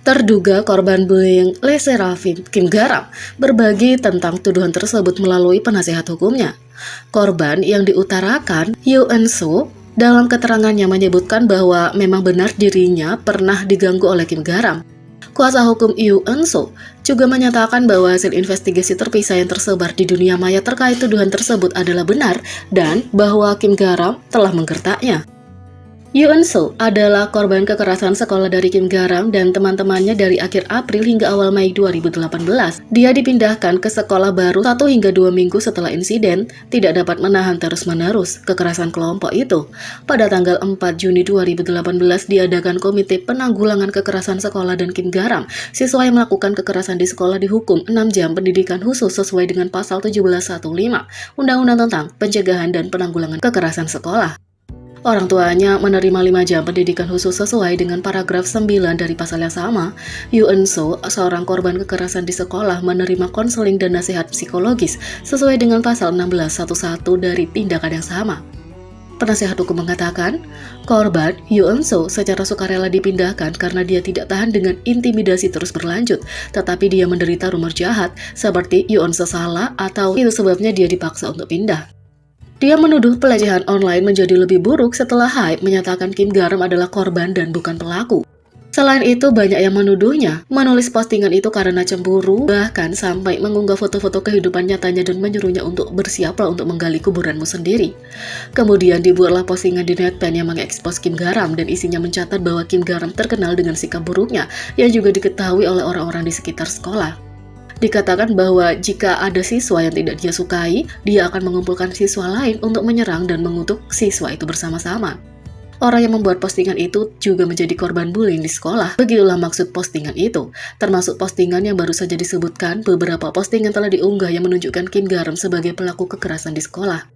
Terduga korban bullying Le Serafim, Kim Garam, berbagi tentang tuduhan tersebut melalui penasehat hukumnya. Korban yang diutarakan, Yoo Eun-soo, dalam keterangannya menyebutkan bahwa memang benar dirinya pernah diganggu oleh Kim Garam. Kuasa hukum Yoo Eun-soo juga menyatakan bahwa hasil investigasi terpisah yang tersebar di dunia maya terkait tuduhan tersebut adalah benar dan bahwa Kim Garam telah menggertaknya. Yoo Eun-soo adalah korban kekerasan sekolah dari Kim Garam dan teman-temannya dari akhir April hingga awal Mei 2018. Dia dipindahkan ke sekolah baru 1 hingga 2 minggu setelah insiden tidak dapat menahan terus-menerus kekerasan kelompok itu. Pada tanggal 4 Juni 2018 diadakan Komite Penanggulangan Kekerasan Sekolah dan Kim Garam. Siswa yang melakukan kekerasan di sekolah dihukum 6 jam pendidikan khusus sesuai dengan pasal 1715 Undang-Undang tentang Pencegahan dan Penanggulangan Kekerasan Sekolah. Orang tuanya menerima 5 jam pendidikan khusus sesuai dengan paragraf 9 dari pasal yang sama. Yoo Eun-soo, seorang korban kekerasan di sekolah, menerima konseling dan nasihat psikologis sesuai dengan pasal 1611 dari tindakan yang sama. Penasihat hukum mengatakan, korban Yoo Eun-soo secara sukarela dipindahkan karena dia tidak tahan dengan intimidasi terus berlanjut, tetapi dia menderita rumor jahat seperti Yoo Eun-soo salah atau itu sebabnya dia dipaksa untuk pindah. Dia menuduh pelecehan online menjadi lebih buruk setelah Hype menyatakan Kim Garam adalah korban dan bukan pelaku. Selain itu, banyak yang menuduhnya menulis postingan itu karena cemburu, bahkan sampai mengunggah foto-foto kehidupan nyatanya dan menyuruhnya untuk bersiaplah untuk menggali kuburanmu sendiri. Kemudian dibuatlah postingan di Netpen yang mengekspos Kim Garam dan isinya mencatat bahwa Kim Garam terkenal dengan sikap buruknya yang juga diketahui oleh orang-orang di sekitar sekolah. Dikatakan bahwa jika ada siswa yang tidak dia sukai, dia akan mengumpulkan siswa lain untuk menyerang dan mengutuk siswa itu bersama-sama. Orang yang membuat postingan itu juga menjadi korban bullying di sekolah. Begitulah maksud postingan itu, termasuk postingan yang baru saja disebutkan. Beberapa postingan telah diunggah yang menunjukkan Kim Garam sebagai pelaku kekerasan di sekolah.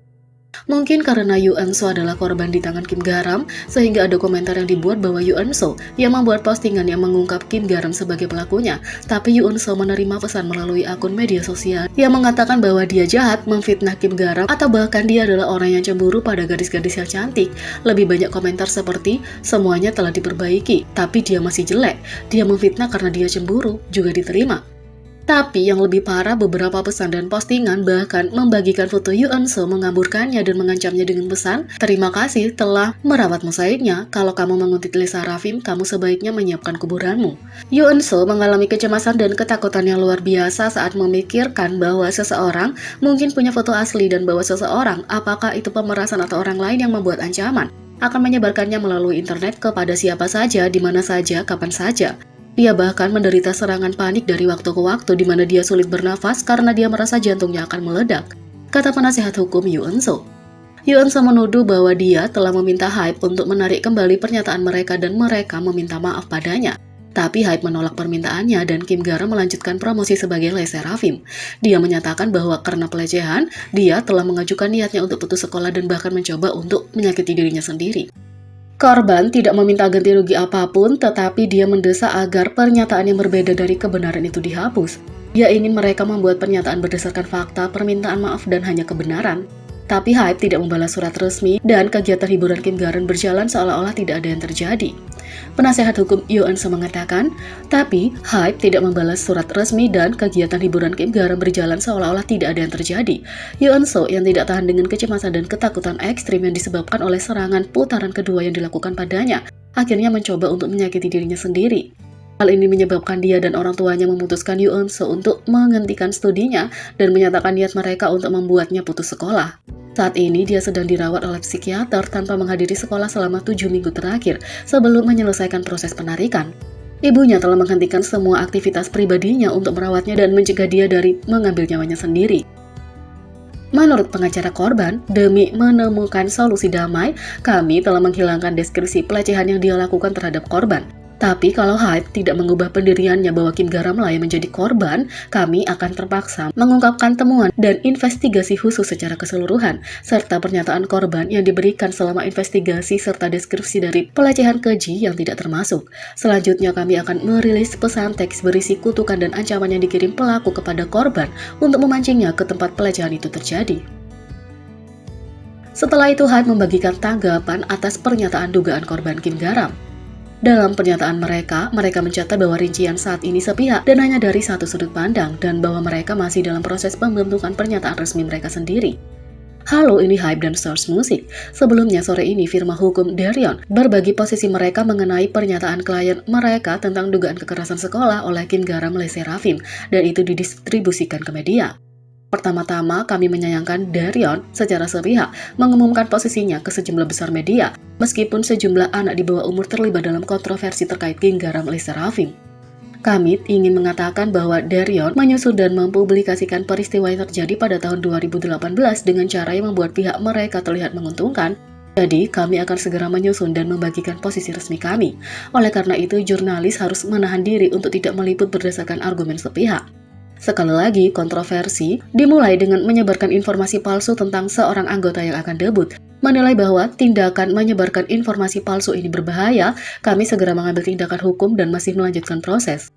Mungkin karena Yoo Eun-soo adalah korban di tangan Kim Garam, sehingga ada komentar yang dibuat bahwa Yoo Eun-soo yang membuat postingan yang mengungkap Kim Garam sebagai pelakunya. Tapi Yoo Eun-soo menerima pesan melalui akun media sosial yang mengatakan bahwa dia jahat, memfitnah Kim Garam, atau bahkan dia adalah orang yang cemburu pada gadis-gadis yang cantik. Lebih banyak komentar seperti, semuanya telah diperbaiki, tapi dia masih jelek. Dia memfitnah karena dia cemburu, juga diterima. Tapi yang lebih parah, beberapa pesan dan postingan bahkan membagikan foto Yoo Eun-soo mengaburkannya dan mengancamnya dengan pesan, terima kasih telah merawat mosaiknya, kalau kamu menguntit Le Serafim, kamu sebaiknya menyiapkan kuburanmu. Yoo Eun-soo mengalami kecemasan dan ketakutan yang luar biasa saat memikirkan bahwa seseorang mungkin punya foto asli dan bahwa seseorang, apakah itu pemerasan atau orang lain yang membuat ancaman, akan menyebarkannya melalui internet kepada siapa saja, di mana saja, kapan saja. Dia bahkan menderita serangan panik dari waktu ke waktu di mana dia sulit bernafas karena dia merasa jantungnya akan meledak, kata penasihat hukum Yoo Eun-soo. Yoo Eun-soo menuduh bahwa dia telah meminta Hype untuk menarik kembali pernyataan mereka dan mereka meminta maaf padanya. Tapi Hype menolak permintaannya dan Kim Garam melanjutkan promosi sebagai Le Serafim. Dia menyatakan bahwa karena pelecehan, dia telah mengajukan niatnya untuk putus sekolah dan bahkan mencoba untuk menyakiti dirinya sendiri. Korban tidak meminta ganti rugi apapun, tetapi dia mendesak agar pernyataan yang berbeda dari kebenaran itu dihapus. Dia ingin mereka membuat pernyataan berdasarkan fakta, permintaan maaf, dan hanya kebenaran. Tapi Hype tidak membalas surat resmi dan kegiatan hiburan Kim Garam berjalan seolah-olah tidak ada yang terjadi. Penasehat hukum Yoo Eun-soo mengatakan, tapi Hype tidak membalas surat resmi dan kegiatan hiburan Kim Garam berjalan seolah-olah tidak ada yang terjadi. Yoo Eun-soo yang tidak tahan dengan kecemasan dan ketakutan ekstrim yang disebabkan oleh serangan putaran kedua yang dilakukan padanya, akhirnya mencoba untuk menyakiti dirinya sendiri. Hal ini menyebabkan dia dan orang tuanya memutuskan Yoo Eun-soo untuk menghentikan studinya dan menyatakan niat mereka untuk membuatnya putus sekolah. Saat ini dia sedang dirawat oleh psikiater tanpa menghadiri sekolah selama 7 minggu terakhir sebelum menyelesaikan proses penarikan. Ibunya telah menghentikan semua aktivitas pribadinya untuk merawatnya dan mencegah dia dari mengambil nyawanya sendiri. Menurut pengacara korban, demi menemukan solusi damai, kami telah menghilangkan deskripsi pelecehan yang dia lakukan terhadap korban. Tapi kalau Hype tidak mengubah pendiriannya bahwa Kim Garam lah yang menjadi korban, kami akan terpaksa mengungkapkan temuan dan investigasi khusus secara keseluruhan, serta pernyataan korban yang diberikan selama investigasi serta deskripsi dari pelecehan keji yang tidak termasuk. Selanjutnya kami akan merilis pesan teks berisi kutukan dan ancaman yang dikirim pelaku kepada korban untuk memancingnya ke tempat pelecehan itu terjadi. Setelah itu Hype membagikan tanggapan atas pernyataan dugaan korban Kim Garam. Dalam pernyataan mereka mencatat bahwa rincian saat ini sepihak dan hanya dari satu sudut pandang, dan bahwa mereka masih dalam proses pembentukan pernyataan resmi mereka sendiri. Halo, ini Hype dan Source Music. Sebelumnya sore ini firma hukum Darion berbagi posisi mereka mengenai pernyataan klien mereka tentang dugaan kekerasan sekolah oleh Kim Garam Le Sserafim, dan itu didistribusikan ke media. Pertama-tama, kami menyayangkan Darion secara sepihak mengumumkan posisinya ke sejumlah besar media, meskipun sejumlah anak di bawah umur terlibat dalam kontroversi terkait Kim Garam Le Sserafim. Kami ingin mengatakan bahwa Darion menyusun dan mempublikasikan peristiwa yang terjadi pada tahun 2018 dengan cara yang membuat pihak mereka terlihat menguntungkan. Jadi, kami akan segera menyusun dan membagikan posisi resmi kami. Oleh karena itu, jurnalis harus menahan diri untuk tidak meliput berdasarkan argumen sepihak. Sekali lagi, kontroversi dimulai dengan menyebarkan informasi palsu tentang seorang anggota yang akan debut. Menilai bahwa tindakan menyebarkan informasi palsu ini berbahaya, kami segera mengambil tindakan hukum dan masih melanjutkan proses.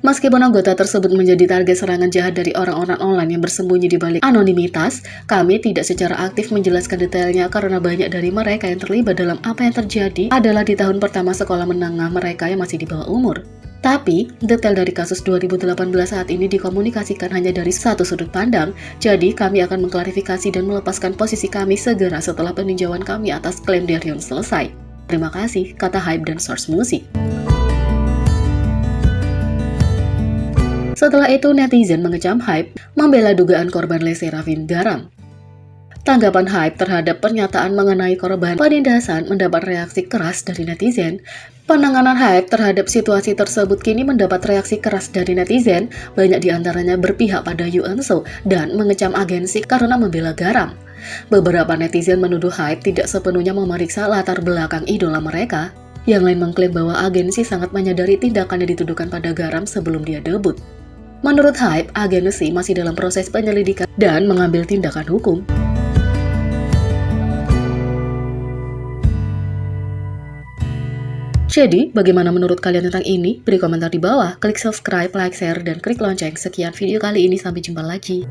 Meskipun anggota tersebut menjadi target serangan jahat dari orang-orang online yang bersembunyi di balik anonimitas, kami tidak secara aktif menjelaskan detailnya karena banyak dari mereka yang terlibat dalam apa yang terjadi adalah di tahun pertama sekolah menengah mereka yang masih di bawah umur. Tapi, detail dari kasus 2018 saat ini dikomunikasikan hanya dari satu sudut pandang, jadi kami akan mengklarifikasi dan melepaskan posisi kami segera setelah peninjauan kami atas klaim Darion selesai. Terima kasih, kata Hype dan Source Music. Setelah itu, netizen mengecam Hype membela dugaan korban Le Sserafim Garam. Tanggapan Hype terhadap pernyataan mengenai korban penindasan mendapat reaksi keras dari netizen. Penanganan Hype terhadap situasi tersebut kini mendapat reaksi keras dari netizen, banyak diantaranya berpihak pada Eunso dan mengecam agensi karena membela Garam. Beberapa netizen menuduh Hype tidak sepenuhnya memeriksa latar belakang idola mereka. Yang lain mengklaim bahwa agensi sangat menyadari tindakan yang dituduhkan pada Garam sebelum dia debut. Menurut Hype, agensi masih dalam proses penyelidikan dan mengambil tindakan hukum. Jadi, bagaimana menurut kalian tentang ini? Beri komentar di bawah, klik subscribe, like, share, dan klik lonceng. Sekian video kali ini, sampai jumpa lagi.